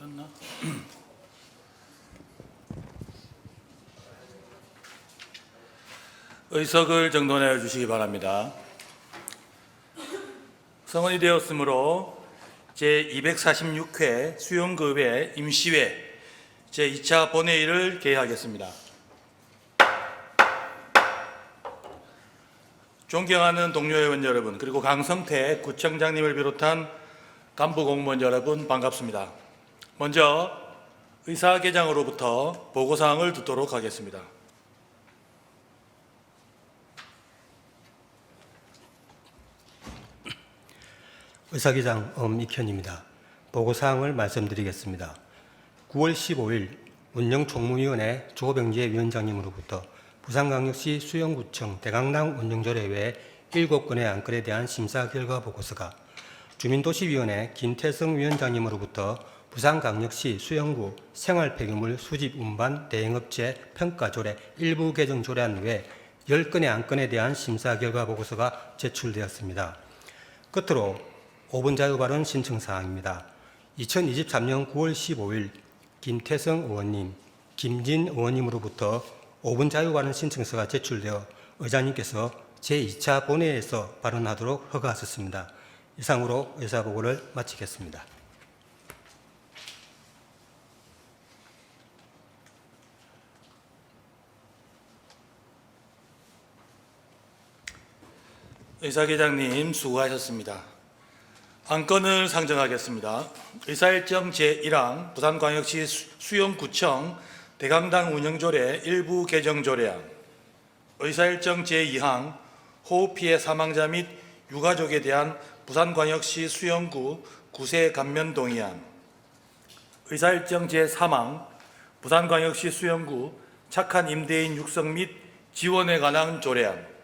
켰나? 의석을 정돈해 주시기 바랍니다. 성원이 되었으므로 제246회 수용급의 임시회 제2차 본회의를 개회하겠습니다. 존경하는 동료 의원 여러분, 그리고 강성태 구청장님을 비롯한 간부 공무원 여러분 반갑습니다. 먼저 의사개장으로부터 보고사항을 듣도록 하겠습니다. 의사기장 엄익현입니다. 보고사항을 말씀드리겠습니다. 9월 15일 운영총무위원회 조병재 위원장님으로부터 부산광역시 수영구청 대강당 운영조례 외 7건의 안건에 대한 심사 결과 보고서가 주민도시위원회 김태성 위원장님으로부터 부산광역시 수영구 생활폐기물 수집 운반 대행업체 평가조례 일부 개정 조례안 외 10건의 안건에 대한 심사 결과 보고서가 제출되었습니다. 끝으로 5분 자유발언 신청사항입니다. 2023년 9월 15일 김태성 의원님, 김진 의원님으로부터 5분 자유발언 신청서가 제출되어 의장님께서 제2차 본회의에서 발언하도록 허가하셨습니다. 이상으로 의사보고를 마치겠습니다. 의사계장님 수고하셨습니다. 안건을 상정하겠습니다. 의사일정 제1항 부산광역시 수영구청 대강당 운영조례 일부 개정조례안, 의사일정 제2항 호흡피해 사망자 및 유가족에 대한 부산광역시 수영구 구세 감면 동의안, 의사일정 제3항 부산광역시 수영구 착한 임대인 육성 및 지원에 관한 조례안,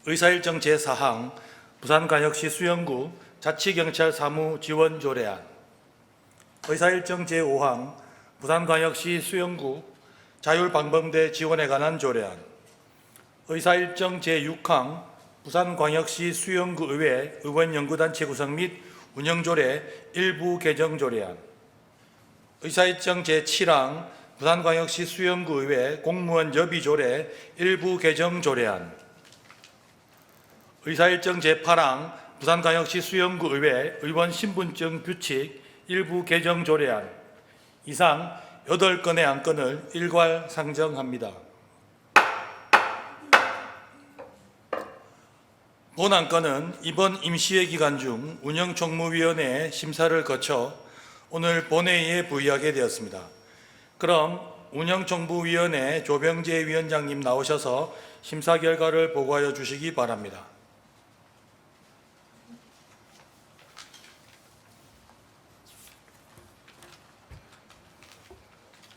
의사일정 제4항 부산광역시 수영구 자치경찰 사무 지원 조례안, 의사일정 제5항 부산광역시 수영구 자율방범대 지원에 관한 조례안, 의사일정 제6항 부산광역시 수영구 의회 의원연구단체 구성 및 운영조례 일부 개정 조례안, 의사일정 제7항 부산광역시 수영구 의회 공무원 여비조례 일부 개정 조례안, 의사일정 제8항 부산광역시 수영구 의회 의원 신분증 규칙 일부 개정 조례안, 이상 8건의 안건을 일괄 상정합니다. 본 안건은 이번 임시회 기간 중 운영총무위원회의 심사를 거쳐 오늘 본회의에 부의하게 되었습니다. 그럼 운영총무위원회 조병재 위원장님 나오셔서 심사 결과를 보고하여 주시기 바랍니다.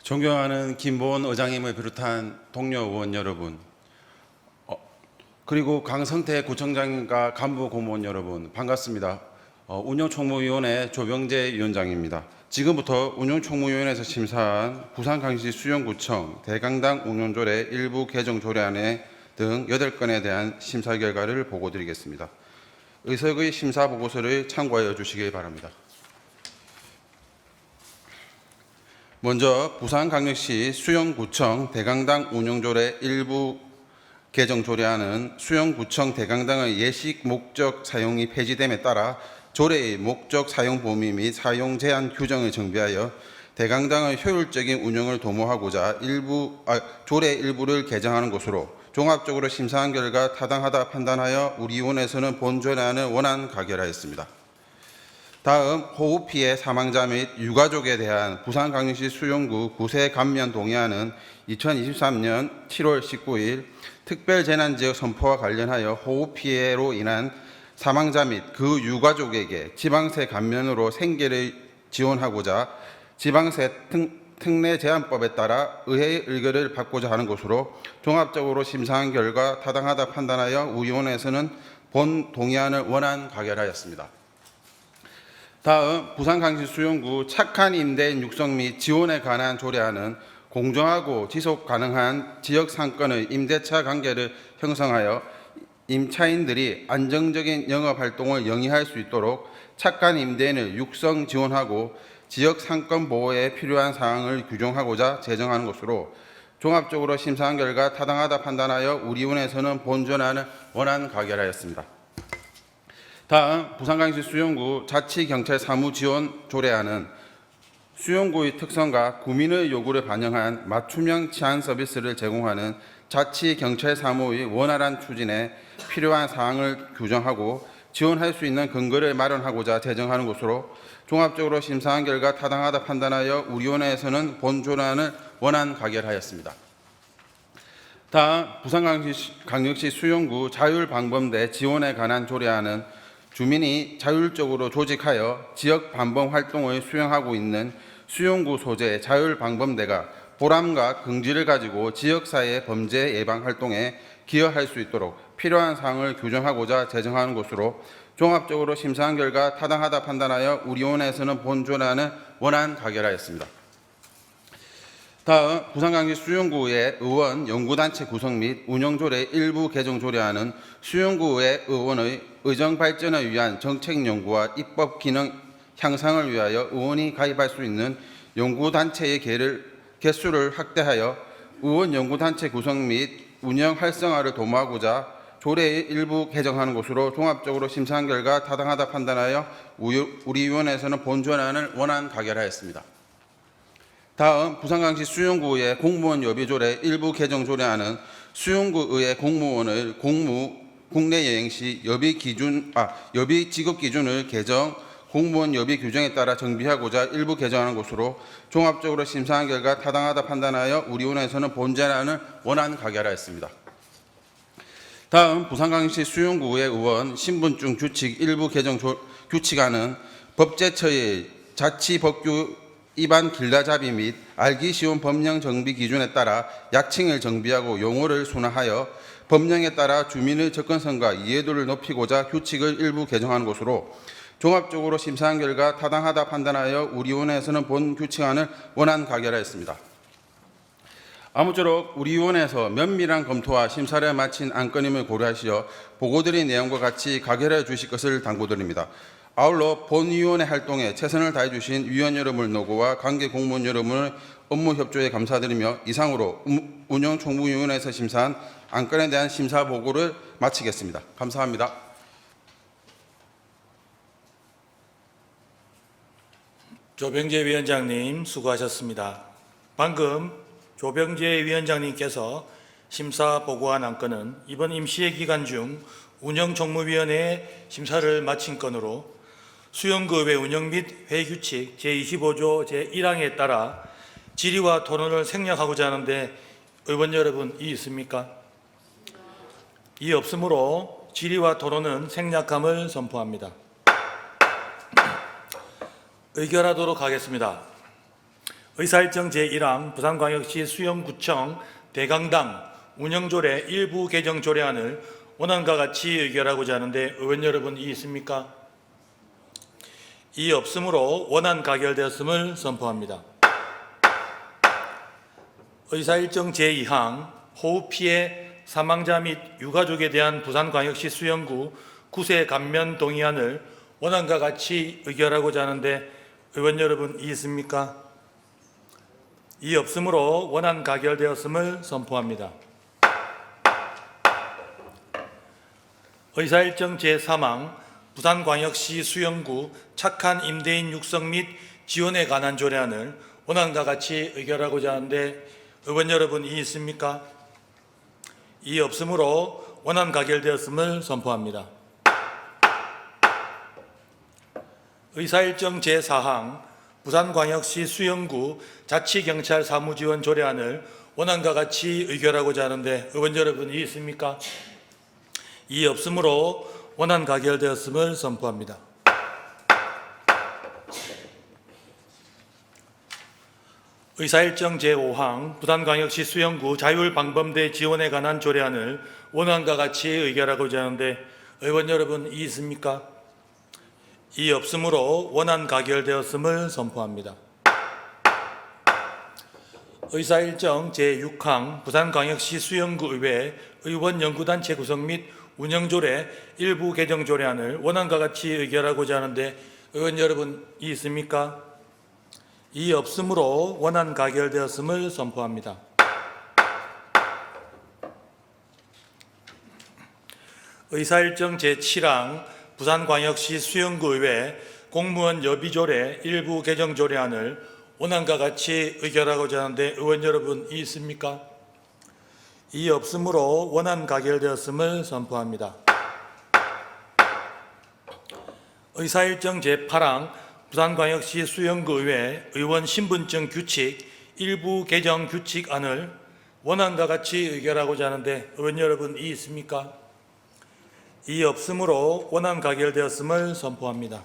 존경하는 김보원 의장님을 비롯한 동료 의원 여러분, 그리고 강성태 구청장님과 간부 공무원 여러분 반갑습니다. 운영총무위원회 조병재 위원장입니다. 지금부터 운영총무위원회에서 심사한 부산광역시 수영구청 대강당 운영조례 일부 개정 조례안에 등 8건에 대한 심사 결과를 보고드리겠습니다. 의석의 심사 보고서를 참고하여 주시기 바랍니다. 먼저 부산광역시 수영구청 대강당 운영조례 일부 개정 조례안은 수영구청 대강당의 예식 목적 사용이 폐지됨에 따라 조례의 목적 사용 범위 및 사용 제한 규정을 정비하여 대강당의 효율적인 운영을 도모하고자 조례 일부를 개정하는 것으로 종합적으로 심사한 결과 타당하다 판단하여 우리 위원회에서는 본 조례안을 원안 가결하였습니다. 다음 호흡피해 사망자 및 유가족에 대한 부산광역시 수영구 구세 감면 동의안은 2023년 7월 19일 특별재난지역 선포와 관련하여 호흡피해로 인한 사망자 및 그 유가족에게 지방세 감면으로 생계를 지원하고자 지방세 특례 제한법에 따라 의회의 의결을 받고자 하는 것으로 종합적으로 심사한 결과 타당하다 판단하여 우리 위원회에서는 본 동의안을 원안 가결하였습니다. 다음 부산광역시 수영구 착한 임대인 육성 및 지원에 관한 조례안은 공정하고 지속 가능한 지역 상권의 임대차 관계를 형성하여 임차인들이 안정적인 영업 활동을 영위할 수 있도록 착한 임대인을 육성 지원하고 지역 상권 보호에 필요한 사항을 규정하고자 제정하는 것으로 종합적으로 심사한 결과 타당하다 판단하여 우리위원회에서는 본전안을 원안 가결하였습니다. 다음 부산광역시 수용구 자치경찰 사무지원 조례안은 수용구의 특성과 구민의 요구를 반영한 맞춤형 치안 서비스를 제공하는 자치경찰 사무의 원활한 추진에 필요한 사항을 규정하고 지원할 수 있는 근거를 마련하고자 제정하는 것으로 종합적으로 심사한 결과 타당하다 판단하여 우리위원회에서는 본조례안을 원안 가결하였습니다. 다음 부산광역시 수용구 자율방범대 지원에 관한 조례안은 주민이 자율적으로 조직하여 지역 방범 활동을 수행하고 있는 수용구 소재 자율방범대가 보람과 긍지를 가지고 지역사회 범죄 예방 활동에 기여할 수 있도록 필요한 사항을 규정하고자 제정하는 것으로 종합적으로 심사한 결과 타당하다 판단하여 우리위원회에서는 본조례안을 원안 가결하였습니다. 다음 부산광역시 수용구의 의원 연구단체 구성 및 운영조례 일부 개정 조례안은 수용구의 의원의 의정 발전을 위한 정책 연구와 입법 기능 향상을 위하여 의원이 가입할 수 있는 연구단체의 개수를 확대하여 의원 연구단체 구성 및 운영 활성화를 도모하고자 조례의 일부 개정하는 것으로 종합적으로 심사한 결과 타당하다 판단하여 우리위원회에서는 본조례안을 원안 가결하였습니다. 다음 부산광역시 수용구의 공무원 여비조례 일부 개정 조례안은 수용구의 공무원의 국내 여행 시 여비 지급 기준을 개정 공무원 여비 규정에 따라 정비하고자 일부 개정하는 것으로 종합적으로 심사한 결과 타당하다 판단하여 우리위원회에서는 본조례안을 원안 가결하였습니다. 다음 부산광역시 수용구의 의원 신분증 규칙 일부 개정 규칙안은 법제처의 자치법규 위반 길라잡이 및 알기 쉬운 법령 정비 기준에 따라 약칭을 정비하고 용어를 순화하여 법령에 따라 주민의 접근성과 이해도를 높이고자 규칙을 일부 개정하는 것으로 종합적으로 심사한 결과 타당하다 판단하여 우리위원회에서는 본 규칙안을 원안 가결하였습니다. 아무쪼록 우리위원회에서 면밀한 검토와 심사를 마친 안건임을 고려하시어 보고드린 내용과 같이 가결해 주실 것을 당부드립니다. 아울러 본위원회 활동에 최선을 다해 주신 위원 여러분의 노고와 관계 공무원 여러분의 업무 협조에 감사드리며 이상으로 운영총무위원회에서 심사한 안건에 대한 심사 보고를 마치겠습니다. 감사합니다. 조병재 위원장님 수고하셨습니다. 방금 조병재 위원장님께서 심사 보고한 안건은 이번 임시회 기간 중 운영총무위원회의 심사를 마친 건으로 수용구의 운영 및 회의규칙 제25조 제1항에 따라 질의와 토론을 생략하고자 하는데 의원 여러분 이의 있습니까? 이의 없으므로 질의와 토론은 생략함을 선포합니다. 의결하도록 하겠습니다. 의사일정 제1항 부산광역시 수용구청 대강당 운영조례 일부 개정 조례안을 원안과 같이 의결하고자 하는데 의원 여러분 이의 있습니까? 이의 없으므로 원안 가결되었음을 선포합니다. 의사일정 제2항 호흡 피해 사망자 및 유가족에 대한 부산광역시 수용구 구세 감면 동의안을 원안과 같이 의결하고자 하는데 의원 여러분 이의 있습니까? 이의 없으므로 원안 가결되었음을 선포합니다. 의사일정 제3항 부산광역시 수용구 착한 임대인 육성 및 지원에 관한 조례안을 원안과 같이 의결하고자 하는데 의원 여러분 이의 있습니까? 이의 없으므로 원안 가결되었음을 선포합니다. 의사일정 제4항 부산광역시 수용구 자치경찰 사무지원 조례안을 원안과 같이 의결하고자 하는데 의원 여러분 이의 있습니까? 이의 없으므로 원안 가결되었음을 선포합니다. 의사일정 제5항 부산광역시 수용구 자율방범대 지원에 관한 조례안을 원안과 같이 의결하고자 하는데 의원 여러분 이의 있습니까? 이의 없으므로 원안 가결되었음을 선포합니다. 의사일정 제6항 부산광역시 수용구 의회 의원 연구단체 구성 및 운영조례 일부 개정 조례안을 원안과 같이 의결하고자 하는데 의원 여러분 이의 있습니까? 이의 없으므로 원안 가결되었음을 선포합니다. 의사일정 제7항 부산광역시 수영구의회 공무원 여비조례 일부 개정 조례안을 원안과 같이 의결하고자 하는데 의원 여러분 이 있습니까? 이 없으므로 원안 가결되었음을 선포합니다. 의사일정 제8항 부산광역시 수영구의회 의원 신분증 규칙 일부 개정 규칙안을 원안과 같이 의결하고자 하는데 의원 여러분 이 있습니까? 이 없으므로 원안 가결되었음을 선포합니다.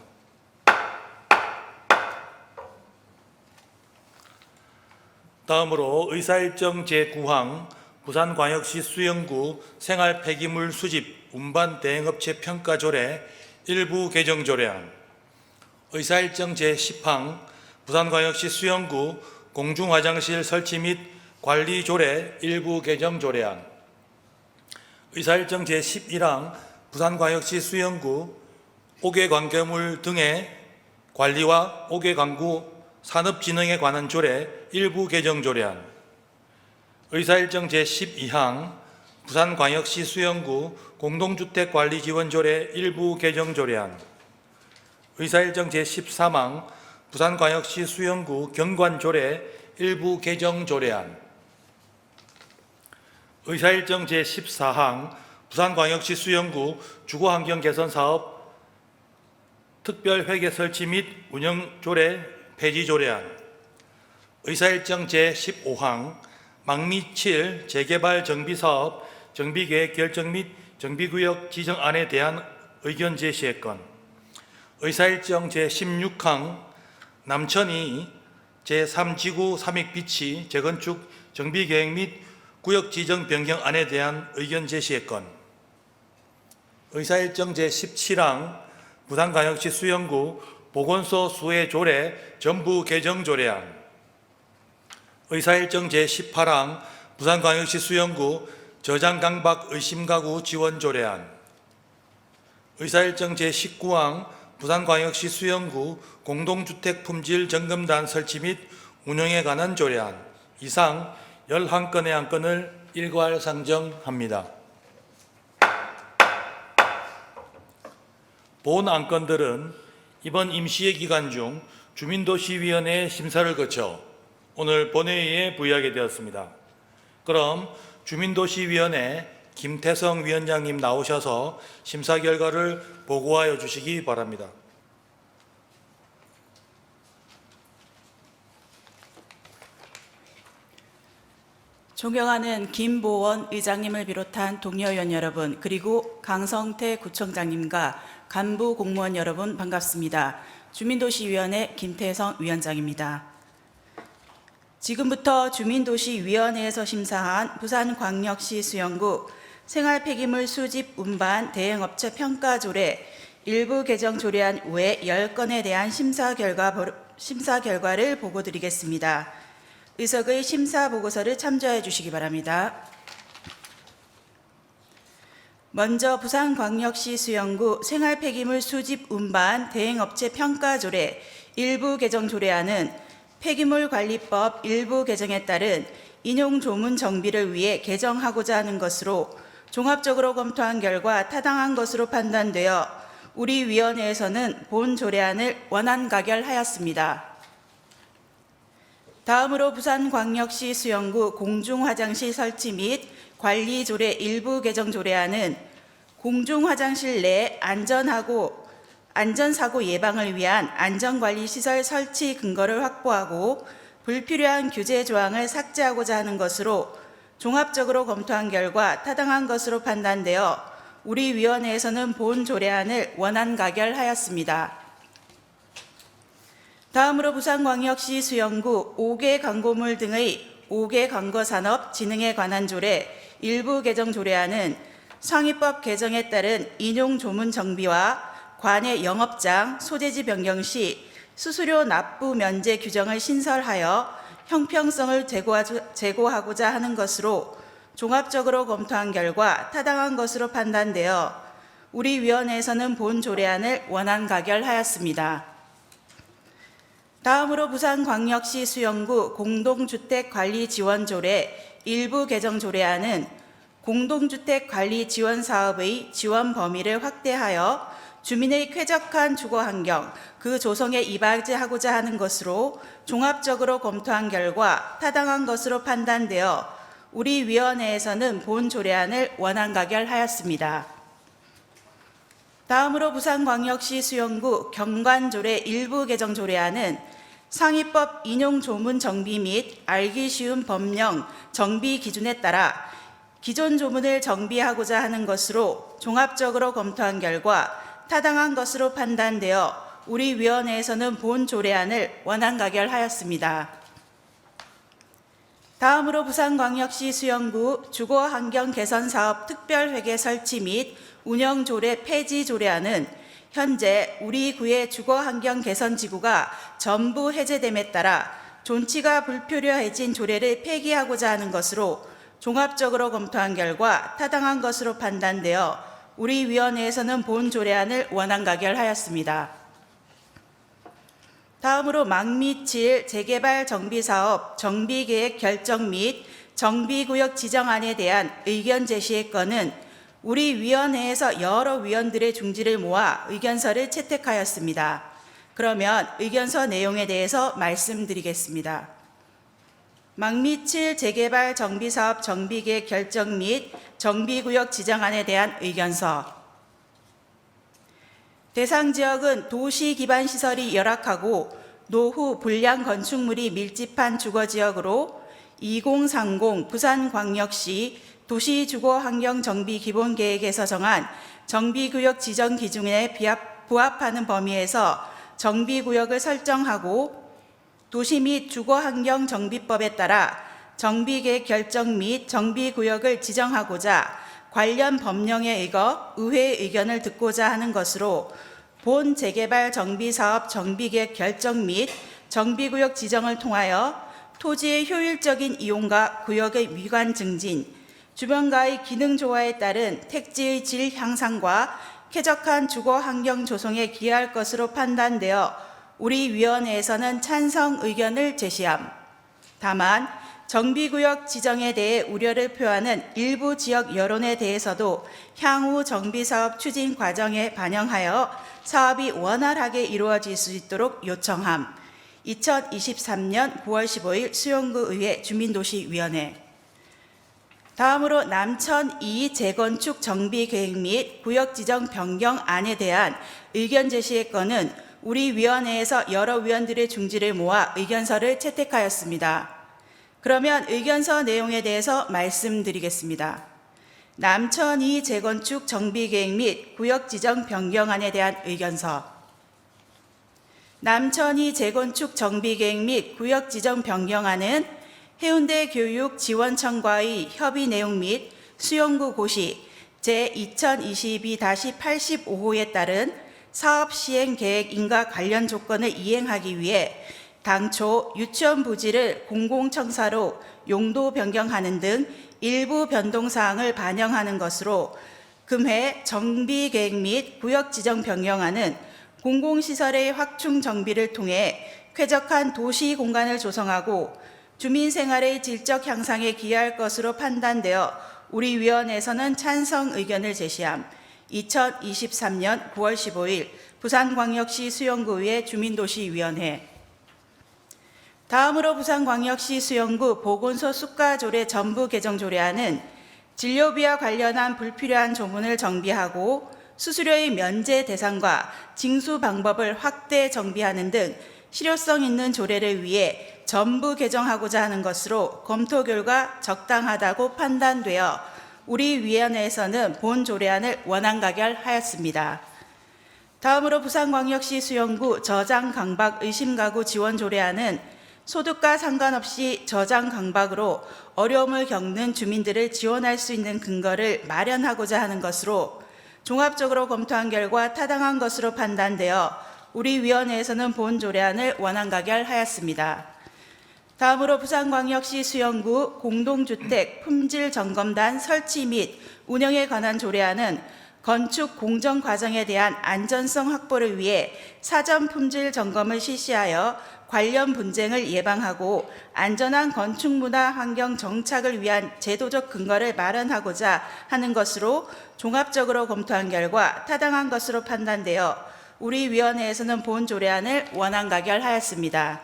다음으로 의사일정 제9항 부산광역시 수영구 생활폐기물 수집 운반 대행업체 평가조례 일부 개정 조례안, 의사일정 제10항 부산광역시 수영구 공중화장실 설치 및 관리 조례 일부 개정 조례안, 의사일정 제11항 부산광역시 수영구 옥외관계물 등의 관리와 옥외관구 산업진흥에 관한 조례 일부 개정 조례안, 의사일정 제12항 부산광역시 수영구 공동주택관리지원조례 일부 개정 조례안, 의사일정 제13항 부산광역시 수영구 경관조례 일부 개정 조례안, 의사일정 제14항 부산광역시 수영구 주거환경개선사업 특별회계 설치 및 운영조례 폐지조례안, 의사일정 제15항 망미7 재개발 정비사업 정비계획 결정 및 정비구역 지정안에 대한 의견 제시의 건, 의사일정 제16항 남천이 제3지구 삼익비치 재건축 정비계획 및 구역 지정 변경안에 대한 의견 제시의 건, 의사일정 제17항 부산광역시 수영구 보건소 수혜 조례 전부 개정 조례안, 의사일정 제18항 부산광역시 수영구 저장강박 의심가구 지원 조례안, 의사일정 제19항 부산광역시 수영구 공동주택 품질 점검단 설치 및 운영에 관한 조례안, 이상 11건의 안건을 일괄 상정합니다. 본 안건들은 이번 임시회 기간 중 주민도시위원회 심사를 거쳐 오늘 본회의에 부의하게 되었습니다. 그럼 주민도시위원회 김태성 위원장님 나오셔서 심사 결과를 보고하여 주시기 바랍니다. 존경하는 김보원 의장님을 비롯한 동료 의원 여러분, 그리고 강성태 구청장님과 간부 공무원 여러분 반갑습니다. 주민도시위원회 김태성 위원장입니다. 지금부터 주민도시위원회에서 심사한 부산광역시 수영구 생활폐기물 수집 운반 대행업체 평가조례 일부 개정 조례안 외 10건에 대한 심사 결과를 보고드리겠습니다. 의석의 심사 보고서를 참조해 주시기 바랍니다. 먼저 부산광역시 수영구 생활폐기물 수집 운반 대행업체 평가조례 일부 개정 조례안은 폐기물관리법 일부 개정에 따른 인용조문 정비를 위해 개정하고자 하는 것으로 종합적으로 검토한 결과 타당한 것으로 판단되어 우리 위원회에서는 본 조례안을 원안 가결하였습니다. 다음으로 부산광역시 수영구 공중화장실 설치 및 관리조례 일부 개정 조례안은 공중화장실 내 안전사고 예방을 위한 안전관리시설 설치 근거를 확보하고 불필요한 규제 조항을 삭제하고자 하는 것으로 종합적으로 검토한 결과 타당한 것으로 판단되어 우리 위원회에서는 본 조례안을 원안 가결하였습니다. 다음으로 부산광역시 수영구 5개 광고물 등의 5개 광고산업 진흥에 관한 조례 일부 개정 조례안은 상위법 개정에 따른 인용조문 정비와 관내 영업장 소재지 변경 시 수수료 납부 면제 규정을 신설하여 형평성을 제고하고자 하는 것으로 종합적으로 검토한 결과 타당한 것으로 판단되어 우리 위원회에서는 본 조례안을 원안 가결하였습니다. 다음으로 부산광역시 수영구 공동주택관리지원조례 일부 개정 조례안은 공동주택관리지원사업의 지원 범위를 확대하여 주민의 쾌적한 주거환경, 그 조성에 이바지하고자 하는 것으로 종합적으로 검토한 결과 타당한 것으로 판단되어 우리 위원회에서는 본 조례안을 원안 가결하였습니다. 다음으로 부산광역시 수영구 경관조례 일부 개정 조례안은 상위법 인용 조문 정비 및 알기 쉬운 법령 정비 기준에 따라 기존 조문을 정비하고자 하는 것으로 종합적으로 검토한 결과 타당한 것으로 판단되어 우리 위원회에서는 본 조례안을 원안 가결하였습니다. 다음으로 부산광역시 수영구 주거환경개선사업 특별회계 설치 및 운영조례 폐지 조례안은 현재 우리 구의 주거환경개선지구가 전부 해제됨에 따라 존치가 불필요해진 조례를 폐기하고자 하는 것으로 종합적으로 검토한 결과 타당한 것으로 판단되어 우리 위원회에서는 본 조례안을 원안 가결하였습니다. 다음으로 망미칠 재개발 정비사업 정비계획 결정 및 정비구역 지정안에 대한 의견 제시의 건은 우리 위원회에서 여러 위원들의 중지를 모아 의견서를 채택하였습니다. 그러면 의견서 내용에 대해서 말씀드리겠습니다. 망미칠 재개발 정비사업 정비계획 결정 및 정비구역 지정안에 대한 의견서. 대상 지역은 도시 기반 시설이 열악하고 노후 불량 건축물이 밀집한 주거지역으로 2030 부산광역시 도시주거환경정비기본계획에서 정한 정비구역 지정 기준에 부합하는 범위에서 정비구역을 설정하고 도시 및 주거환경정비법에 따라 정비계획 결정 및 정비구역을 지정하고자 관련 법령에 의거 의회의 의견을 듣고자 하는 것으로 본 재개발 정비사업 정비계획 결정 및 정비구역 지정을 통하여 토지의 효율적인 이용과 구역의 미관 증진, 주변과의 기능 조화에 따른 택지의 질 향상과 쾌적한 주거환경 조성에 기여할 것으로 판단되어 우리 위원회에서는 찬성 의견을 제시함. 다만 정비구역 지정에 대해 우려를 표하는 일부 지역 여론에 대해서도 향후 정비사업 추진 과정에 반영하여 사업이 원활하게 이루어질 수 있도록 요청함. 2023년 9월 15일 수영구 의회 주민도시위원회. 다음으로 남천 2 재건축 정비 계획 및 구역 지정 변경안에 대한 의견 제시의 건은 우리 위원회에서 여러 위원들의 중지를 모아 의견서를 채택하였습니다. 그러면 의견서 내용에 대해서 말씀드리겠습니다. 남천 2 재건축 정비 계획 및 구역 지정 변경안에 대한 의견서. 남천 2 재건축 정비 계획 및 구역 지정 변경안은 해운대 교육지원청과의 협의 내용 및 수영구 고시 제2022-85호에 따른 사업 시행 계획인가 관련 조건을 이행하기 위해 당초 유치원 부지를 공공청사로 용도 변경하는 등 일부 변동사항을 반영하는 것으로 금해 정비계획 및 구역 지정 변경안은 공공시설의 확충 정비를 통해 쾌적한 도시 공간을 조성하고 주민 생활의 질적 향상에 기여할 것으로 판단되어 우리 위원회에서는 찬성 의견을 제시함. 2023년 9월 15일 부산광역시 수영구의회 주민도시위원회. 다음으로 부산광역시 수영구 보건소 수가조례 전부 개정 조례안은 진료비와 관련한 불필요한 조문을 정비하고 수수료의 면제 대상과 징수 방법을 확대 정비하는 등 실효성 있는 조례를 위해 전부 개정하고자 하는 것으로 검토 결과 적당하다고 판단되어 우리 위원회에서는 본 조례안을 원안 가결하였습니다. 다음으로 부산광역시 수영구 저장 강박 의심가구 지원 조례안은 소득과 상관없이 저장 강박으로 어려움을 겪는 주민들을 지원할 수 있는 근거를 마련하고자 하는 것으로 종합적으로 검토한 결과 타당한 것으로 판단되어 우리 위원회에서는 본 조례안을 원안 가결하였습니다. 다음으로 부산광역시 수영구 공동주택 품질 점검단 설치 및 운영에 관한 조례안은 건축 공정 과정에 대한 안전성 확보를 위해 사전 품질 점검을 실시하여 관련 분쟁을 예방하고 안전한 건축 문화 환경 정착을 위한 제도적 근거를 마련하고자 하는 것으로 종합적으로 검토한 결과 타당한 것으로 판단되어 우리 위원회에서는 본 조례안을 원안 가결하였습니다.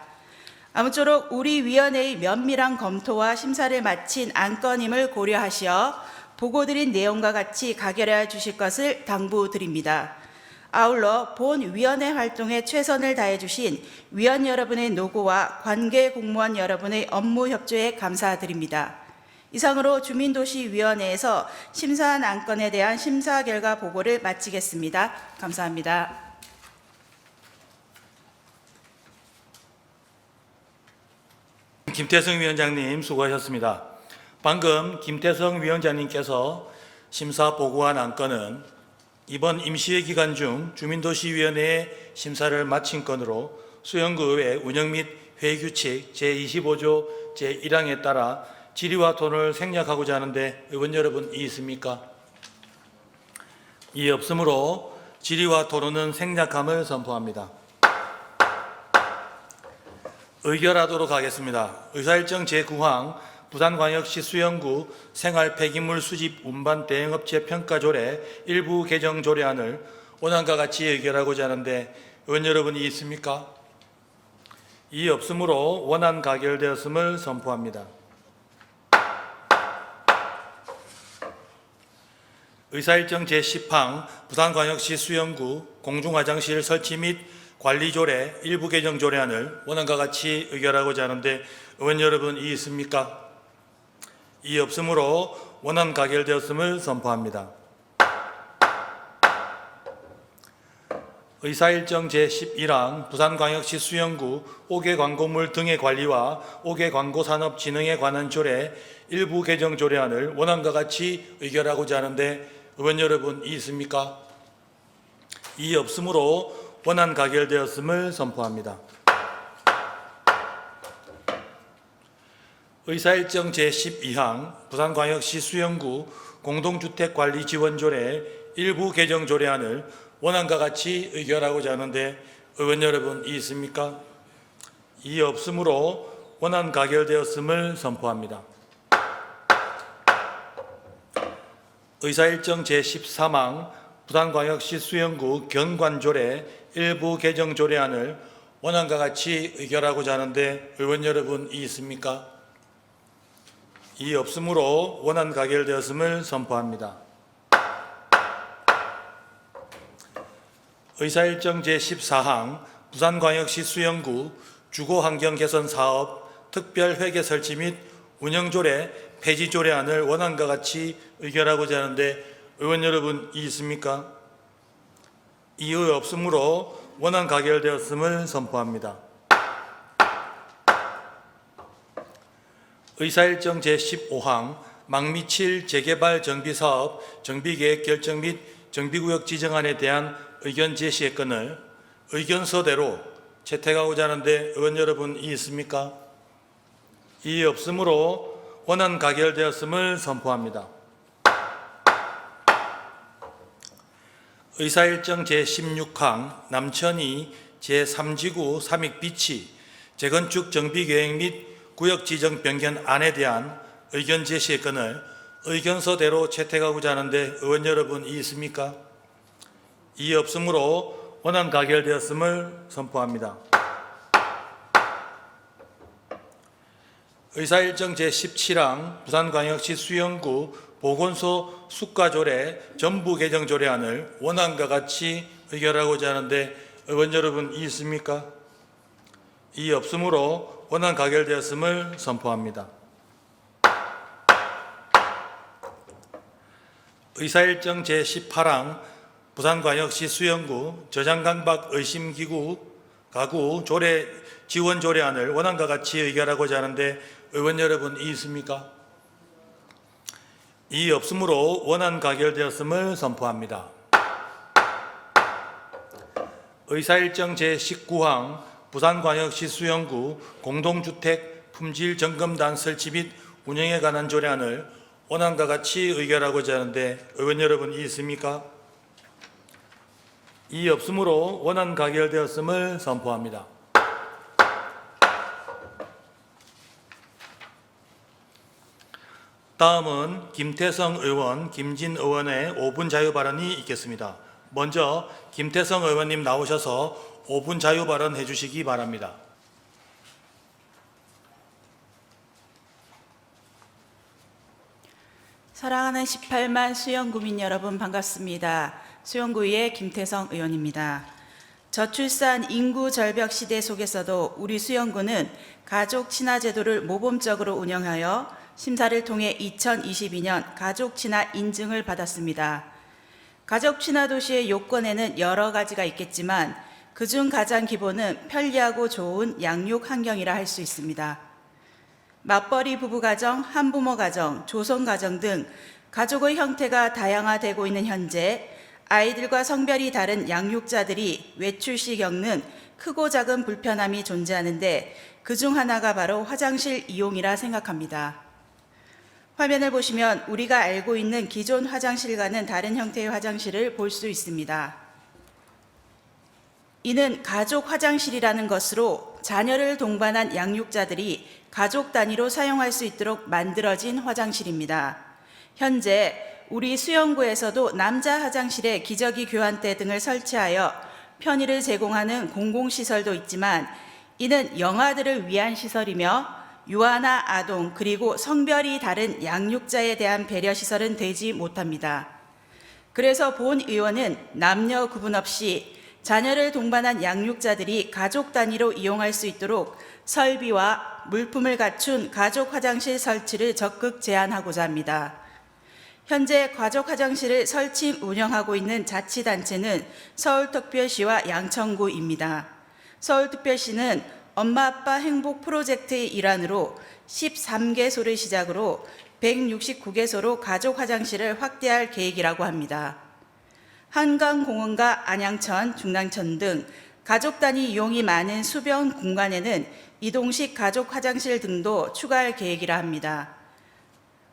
아무쪼록 우리 위원회의 면밀한 검토와 심사를 마친 안건임을 고려하시어 보고드린 내용과 같이 가결하여 주실 것을 당부드립니다. 아울러 본 위원회 활동에 최선을 다해 주신 위원 여러분의 노고와 관계 공무원 여러분의 업무 협조에 감사드립니다. 이상으로 주민도시위원회에서 심사한 안건에 대한 심사 결과 보고를 마치겠습니다. 감사합니다. 김태성 위원장님 수고하셨습니다. 방금 김태성 위원장님께서 심사 보고한 안건은 이번 임시회 기간 중 주민도시위원회의 심사를 마친 건으로 수영구의 운영 및 회의규칙 제25조 제1항에 따라 질의와 토론을 생략하고자 하는데 의원 여러분 이의 있습니까? 이의 없으므로 질의와 토론은 생략함을 선포합니다. 의결하도록 하겠습니다. 의사일정 제9항 부산광역시 수영구 생활 폐기물 수집 운반 대행업체 평가조례 일부 개정 조례안을 원안과 같이 의결하고자 하는데 의원 여러분이 있습니까? 이의 없으므로 원안 가결되었음을 선포합니다. 의사일정 제10항 부산광역시 수영구 공중화장실 설치 및 관리조례 일부 개정 조례안을 원안과 같이 의결하고자 하는데 의원 여러분 이의 있습니까? 이의 없으므로 원안 가결되었음을 선포합니다. 의사일정 제11항 부산광역시 수영구 5개 광고물 등의 관리와 5개 광고산업 진흥에 관한 조례 일부 개정 조례안을 원안과 같이 의결하고자 하는데 의원 여러분 이의 있습니까? 이의 없으므로 원안 가결되었음을 선포합니다. 의사일정 제12항 부산광역시 수영구 공동주택관리지원조례 일부 개정 조례안을 원안과 같이 의결하고자 하는데 의원 여러분 이의 있습니까? 이의 없으므로 원안 가결되었음을 선포합니다. 의사일정 제13항 부산광역시 수영구 경관조례 일부 개정 조례안을 원안과 같이 의결하고자 하는데 의원 여러분 이의 있습니까? 이의 없으므로 원안 가결되었음을 선포합니다. 의사일정 제14항 부산광역시 수영구 주거환경개선사업 특별회계 설치 및 운영조례 폐지조례안을 원안과 같이 의결하고자 하는데 의원 여러분 이의 있습니까? 이의 없으므로 원안 가결되었음을 선포합니다. 의사일정 제15항 망미칠 재개발 정비사업 정비계획 결정 및 정비구역 지정안에 대한 의견 제시의 건을 의견서대로 채택하고자 하는데 의원 여러분 이의 있습니까? 이의 없으므로 원안 가결되었음을 선포합니다. 의사일정 제16항 남천이 제3지구 삼익비치 재건축 정비계획 및 구역 지정 변경안에 대한 의견 제시의 건을 의견서대로 채택하고자 하는데 의원 여러분 이의 있습니까? 이의 없으므로 원안 가결되었음을 선포합니다. 의사일정 제17항 부산광역시 수영구 보건소 숙가조례 전부 개정 조례안을 원안과 같이 의결하고자 하는데 의원 여러분 이의 있습니까? 이의 없으므로 원안 가결되었음을 선포합니다. 의사일정 제18항 부산광역시 수영구 저장강박 의심기구 가구 조례 지원 조례안을 원안과 같이 의결하고자 하는데 의원 여러분 이의 있습니까? 이의 없으므로 원안 가결되었음을 선포합니다. 의사일정 제19항 부산광역시 수영구 공동주택 품질점검단 설치 및 운영에 관한 조례안을 원안과 같이 의결하고자 하는데 의원 여러분 이의 있습니까? 이의 없으므로 원안 가결되었음을 선포합니다. 다음은 김태성 의원, 김진 의원의 5분 자유 발언이 있겠습니다. 먼저 김태성 의원님 나오셔서 5분 자유 발언 해주시기 바랍니다. 사랑하는 18만 수영구민 여러분 반갑습니다. 수영구의 김태성 의원입니다. 저출산 인구 절벽 시대 속에서도 우리 수영구는 가족 친화 제도를 모범적으로 운영하여 심사를 통해 2022년 가족 친화 인증을 받았습니다. 가족 친화 도시의 요건에는 여러 가지가 있겠지만 그중 가장 기본은 편리하고 좋은 양육 환경이라 할 수 있습니다. 맞벌이 부부 가정, 한부모 가정, 조성 가정 등 가족의 형태가 다양화되고 있는 현재 아이들과 성별이 다른 양육자들이 외출 시 겪는 크고 작은 불편함이 존재하는데 그중 하나가 바로 화장실 이용이라 생각합니다. 화면을 보시면 우리가 알고 있는 기존 화장실과는 다른 형태의 화장실을 볼 수 있습니다. 이는 가족 화장실이라는 것으로 자녀를 동반한 양육자들이 가족 단위로 사용할 수 있도록 만들어진 화장실입니다. 현재 우리 수영구에서도 남자 화장실에 기저귀 교환대 등을 설치하여 편의를 제공하는 공공시설도 있지만 이는 영아들을 위한 시설이며 유아나 아동 그리고 성별이 다른 양육자에 대한 배려시설은 되지 못합니다. 그래서 본 의원은 남녀 구분 없이 자녀를 동반한 양육자들이 가족 단위로 이용할 수 있도록 설비와 물품을 갖춘 가족 화장실 설치를 적극 제안하고자 합니다. 현재 가족 화장실을 설치 운영하고 있는 자치단체는 서울특별시와 양천구입니다. 서울특별시는 엄마 아빠 행복 프로젝트의 일환으로 13개소를 시작으로 169개소로 가족 화장실을 확대할 계획이라고 합니다. 한강공원과 안양천, 중랑천 등 가족 단위 이용이 많은 수변 공간에는 이동식 가족 화장실 등도 추가할 계획이라 합니다.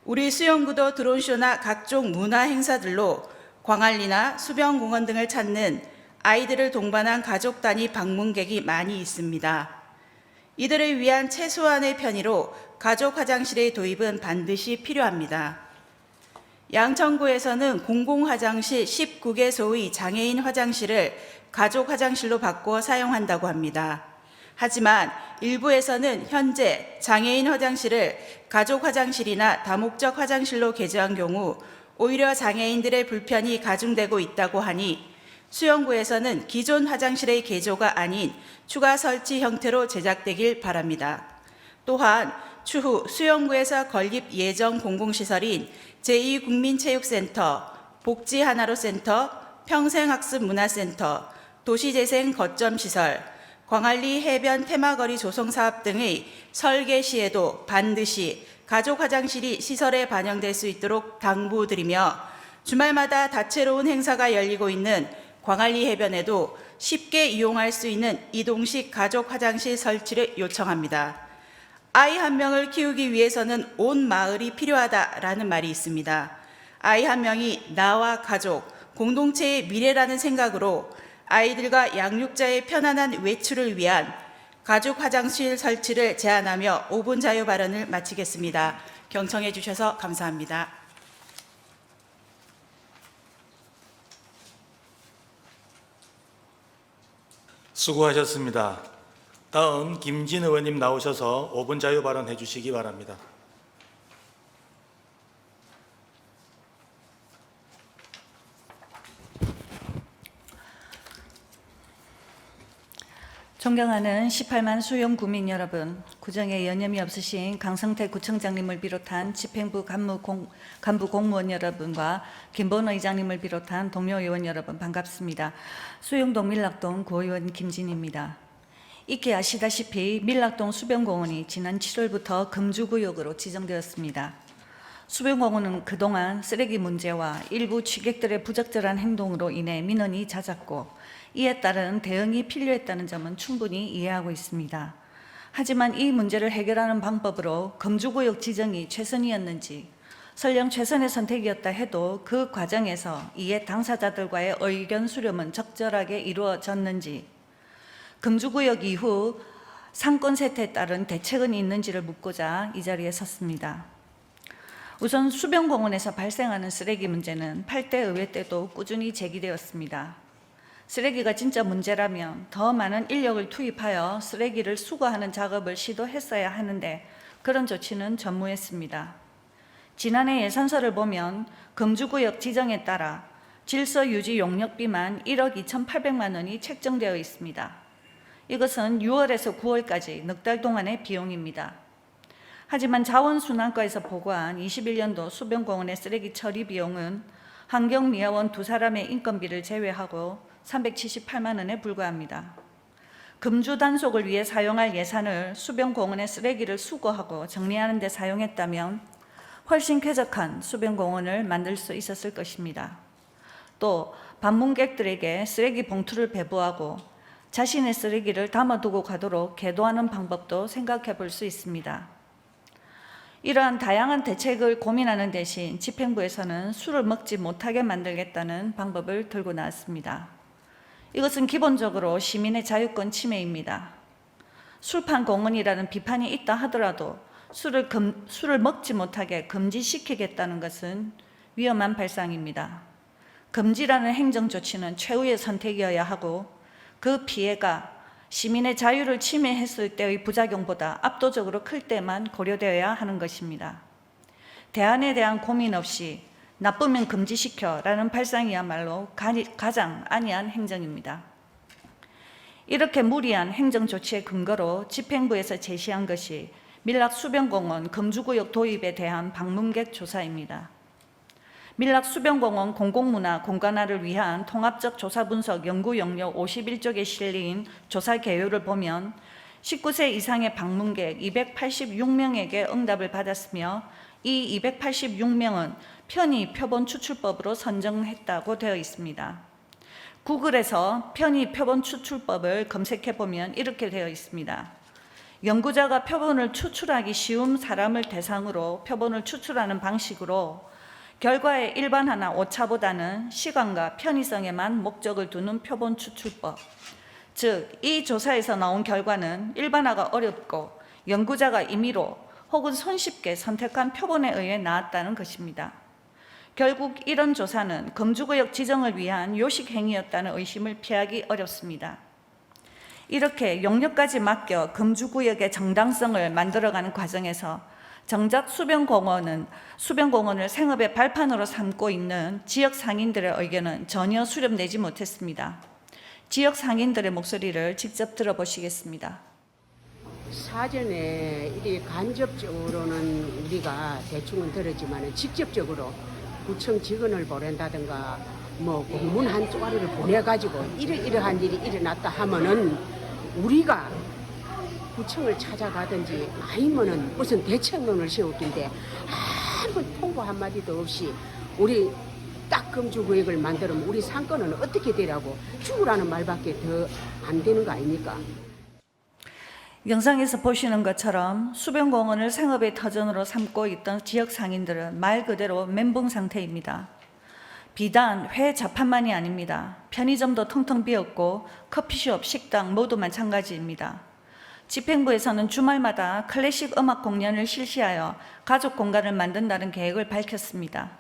우리 수영구도 드론쇼나 각종 문화 행사들로 광안리나 수변공원 등을 찾는 아이들을 동반한 가족 단위 방문객이 많이 있습니다. 이들을 위한 최소한의 편의로 가족 화장실의 도입은 반드시 필요합니다. 양천구에서는 공공화장실 19개소의 장애인 화장실을 가족 화장실로 바꿔 사용한다고 합니다. 하지만 일부에서는 현재 장애인 화장실을 가족 화장실이나 다목적 화장실로 개조한 경우 오히려 장애인들의 불편이 가중되고 있다고 하니 수영구에서는 기존 화장실의 개조가 아닌 추가 설치 형태로 제작되길 바랍니다. 또한 추후 수영구에서 건립 예정 공공시설인 제2국민체육센터, 복지하나로센터, 평생학습문화센터, 도시재생 거점시설, 광안리 해변 테마거리 조성사업 등의 설계 시에도 반드시 가족 화장실이 시설에 반영될 수 있도록 당부드리며 주말마다 다채로운 행사가 열리고 있는 광안리 해변에도 쉽게 이용할 수 있는 이동식 가족 화장실 설치를 요청합니다. 아이 한 명을 키우기 위해서는 온 마을이 필요하다라는 말이 있습니다. 아이 한 명이 나와 가족, 공동체의 미래라는 생각으로 아이들과 양육자의 편안한 외출을 위한 가족 화장실 설치를 제안하며 5분 자유 발언을 마치겠습니다. 경청해 주셔서 감사합니다. 수고하셨습니다. 다음 김진 의원님 나오셔서 5분 자유 발언해 주시기 바랍니다. 존경하는 18만 수용 구민 여러분, 구정에 여념이 없으신 강성태 구청장님을 비롯한 집행부 간부 공무원 여러분과 김본호 의장님을 비롯한 동료 의원 여러분 반갑습니다. 수용동 밀락동 구의원 김진입니다. 익히 아시다시피 밀락동 수변공원이 지난 7월부터 금주구역으로 지정되었습니다. 수변공원은 그동안 쓰레기 문제와 일부 취객들의 부적절한 행동으로 인해 민원이 잦았고 이에 따른 대응이 필요했다는 점은 충분히 이해하고 있습니다. 하지만 이 문제를 해결하는 방법으로 금주구역 지정이 최선이었는지 설령 최선의 선택이었다 해도 그 과정에서 이에 당사자들과의 의견 수렴은 적절하게 이루어졌는지, 금주구역 이후 상권 세태에 따른 대책은 있는지를 묻고자 이 자리에 섰습니다. 우선 수변공원에서 발생하는 쓰레기 문제는 8대 의회 때도 꾸준히 제기되었습니다. 쓰레기가 진짜 문제라면 더 많은 인력을 투입하여 쓰레기를 수거하는 작업을 시도했어야 하는데 그런 조치는 전무했습니다. 지난해 예산서를 보면 금주구역 지정에 따라 질서 유지 용역비만 1억 2,800만 원이 책정되어 있습니다. 이것은 6월에서 9월까지 넉 달 동안의 비용입니다. 하지만 자원순환과에서 보고한 21년도 수변공원의 쓰레기 처리 비용은 환경미화원 2사람의 인건비를 제외하고 378만 원에 불과합니다. 금주 단속을 위해 사용할 예산을 수변공원의 쓰레기를 수거하고 정리하는 데 사용했다면 훨씬 쾌적한 수변공원을 만들 수 있었을 것입니다. 또 방문객들에게 쓰레기 봉투를 배부하고 자신의 쓰레기를 담아두고 가도록 계도하는 방법도 생각해 볼 수 있습니다. 이러한 다양한 대책을 고민하는 대신 집행부에서는 술을 먹지 못하게 만들겠다는 방법을 들고 나왔습니다. 이것은 기본적으로 시민의 자유권 침해입니다. 술판 공원이라는 비판이 있다 하더라도 술을 먹지 못하게 금지시키겠다는 것은 위험한 발상입니다. 금지라는 행정 조치는 최후의 선택이어야 하고 그 피해가 시민의 자유를 침해했을 때의 부작용보다 압도적으로 클 때만 고려되어야 하는 것입니다. 대안에 대한 고민 없이 나쁘면 금지시켜라는 발상이야말로 가장 안이한 행정입니다. 이렇게 무리한 행정 조치의 근거로 집행부에서 제시한 것이 밀락 수변공원 금주구역 도입에 대한 방문객 조사입니다. 밀락 수변공원 공공문화 공간화를 위한 통합적 조사 분석 연구 영역 51쪽에 실린 조사 개요를 보면 19세 이상의 방문객 286명에게 응답을 받았으며 이 286명은 편의 표본 추출법으로 선정했다고 되어 있습니다. 구글에서 편의 표본 추출법을 검색해 보면 이렇게 되어 있습니다. 연구자가 표본을 추출하기 쉬운 사람을 대상으로 표본을 추출하는 방식으로 결과의 일반화나 오차보다는 시간과 편의성에만 목적을 두는 표본 추출법. 즉, 이 조사에서 나온 결과는 일반화가 어렵고 연구자가 임의로 혹은 손쉽게 선택한 표본에 의해 나왔다는 것입니다. 결국 이런 조사는 금주구역 지정을 위한 요식행위였다는 의심을 피하기 어렵습니다. 이렇게 용역까지 맡겨 금주구역의 정당성을 만들어가는 과정에서 정작 수변공원을 생업의 발판으로 삼고 있는 지역 상인들의 의견은 전혀 수렴되지 못했습니다. 지역 상인들의 목소리를 직접 들어보시겠습니다. 사전에 이게 간접적으로는 우리가 대충은 들었지만 직접적으로 구청 직원을 보낸다든가 뭐 공문 한 쪼가리를 보내가지고 이러한 일이 일어났다 하면은 우리가 구청을 찾아가든지 아니면은 무슨 대책론을 세우던데 아무 통보 한마디도 없이 우리 딱 금주구역을 만들면 우리 상권은 어떻게 되라고 죽으라는 말밖에 더 안 되는 거 아닙니까? 영상에서 보시는 것처럼 수변공원을 생업의 터전으로 삼고 있던 지역 상인들은 말 그대로 멘붕 상태입니다. 비단 회 자판만이 아닙니다. 편의점도 텅텅 비었고 커피숍, 식당 모두 마찬가지입니다. 집행부에서는 주말마다 클래식 음악 공연을 실시하여 가족 공간을 만든다는 계획을 밝혔습니다.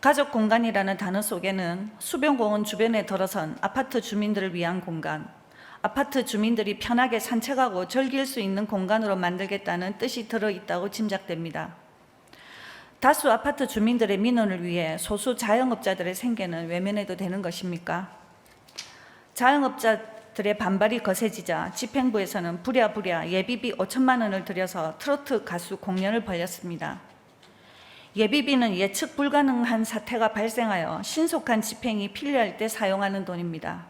가족 공간이라는 단어 속에는 수변공원 주변에 들어선 아파트 주민들을 위한 공간, 아파트 주민들이 편하게 산책하고 즐길 수 있는 공간으로 만들겠다는 뜻이 들어있다고 짐작됩니다. 다수 아파트 주민들의 민원을 위해 소수 자영업자들의 생계는 외면해도 되는 것입니까? 자영업자들의 반발이 거세지자 집행부에서는 부랴부랴 예비비 5천만 원을 들여서 트로트 가수 공연을 벌였습니다. 예비비는 예측 불가능한 사태가 발생하여 신속한 집행이 필요할 때 사용하는 돈입니다.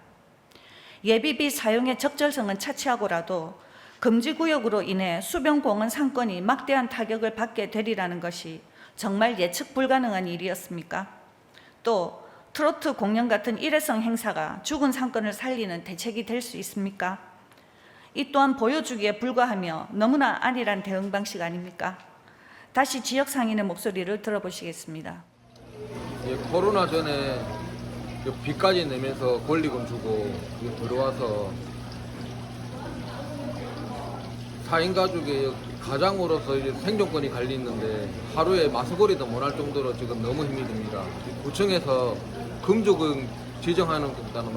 예비비 사용의 적절성은 차치하고라도 금지구역으로 인해 수변공원 상권이 막대한 타격을 받게 되리라는 것이 정말 예측 불가능한 일이었습니까? 또 트로트 공연 같은 일회성 행사가 죽은 상권을 살리는 대책이 될 수 있습니까? 이 또한 보여주기에 불과하며 너무나 안일한 대응 방식 아닙니까? 다시 지역 상인의 목소리를 들어보시겠습니다. 예, 코로나 전에 빚까지 내면서 권리금 주고 들어와서 4인 가족의 가장으로서 이제 생존권이 갈리는데 하루에 마스거리도 못할 정도로 지금 너무 힘이 듭니다. 구청에서 금조금 지정하는 것보다는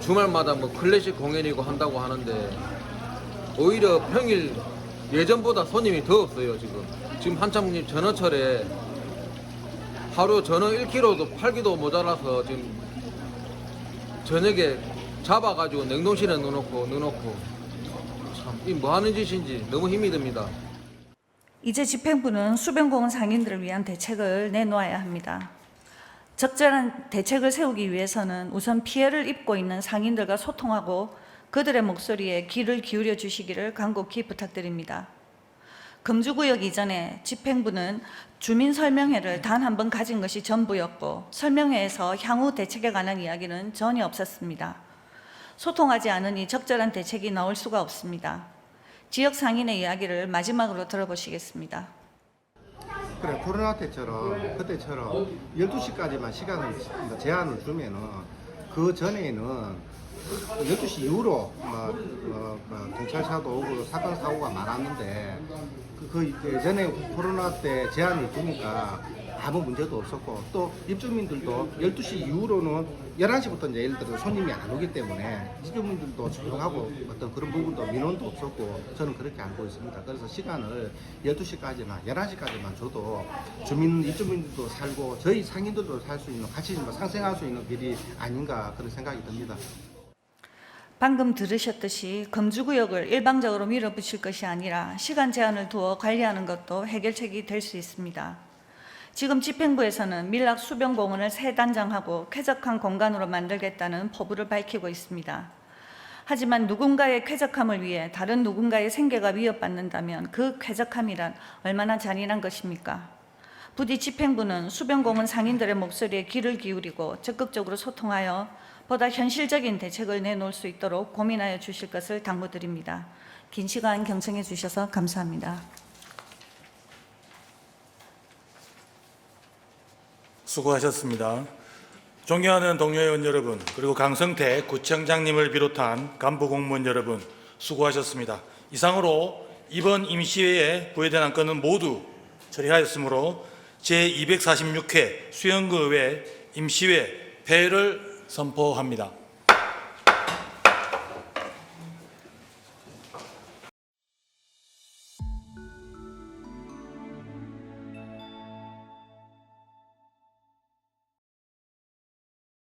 주말마다 뭐 클래식 공연이고 한다고 하는데 오히려 평일 예전보다 손님이 더 없어요. 지금 한참 전어철에 하루 전어 1kg도 팔기도 모자라서 지금 저녁에 잡아가지고 냉동실에 넣어놓고 참 이 뭐 하는 짓인지 너무 힘이 듭니다. 이제 집행부는 수변공원 상인들을 위한 대책을 내놓아야 합니다. 적절한 대책을 세우기 위해서는 우선 피해를 입고 있는 상인들과 소통하고 그들의 목소리에 귀를 기울여 주시기를 간곡히 부탁드립니다. 금주구역 이전에 집행부는 주민 설명회를 단 한 번 가진 것이 전부였고 설명회에서 향후 대책에 관한 이야기는 전혀 없었습니다. 소통하지 않으니 적절한 대책이 나올 수가 없습니다. 지역 상인의 이야기를 마지막으로 들어보시겠습니다. 그래, 코로나 그때처럼 12시까지만 시간을 제한을 주면은 그 전에는 12시 이후로 경찰차도 오고 사건 사고가 많았는데 그 예전에 코로나 때 제한을 두니까 아무 문제도 없었고 또 입주민들도 12시 이후로는 11시부터 이제 예를 들어 손님이 안 오기 때문에 입주민들도 조용하고 어떤 그런 부분도 민원도 없었고 저는 그렇게 알고 있습니다. 그래서 시간을 12시까지나 11시까지만 줘도 입주민들도 살고 저희 상인들도 살 수 있는 같이 상생할 수 있는 길이 아닌가 그런 생각이 듭니다. 방금 들으셨듯이 금주구역을 일방적으로 밀어붙일 것이 아니라 시간 제한을 두어 관리하는 것도 해결책이 될 수 있습니다. 지금 집행부에서는 밀락 수변공원을 새 단장하고 쾌적한 공간으로 만들겠다는 포부를 밝히고 있습니다. 하지만 누군가의 쾌적함을 위해 다른 누군가의 생계가 위협받는다면 그 쾌적함이란 얼마나 잔인한 것입니까? 부디 집행부는 수변공원 상인들의 목소리에 귀를 기울이고 적극적으로 소통하여 보다 현실적인 대책을 내놓을 수 있도록 고민하여 주실 것을 당부드립니다. 긴 시간 경청해 주셔서 감사합니다. 수고하셨습니다. 존경하는 동료 의원 여러분, 그리고 강성태 구청장님을 비롯한 간부 공무원 여러분, 수고하셨습니다. 이상으로 이번 임시회에 부여된 안건은 모두 처리하였으므로 제246회 수영구의회 임시회 폐를 선포합니다.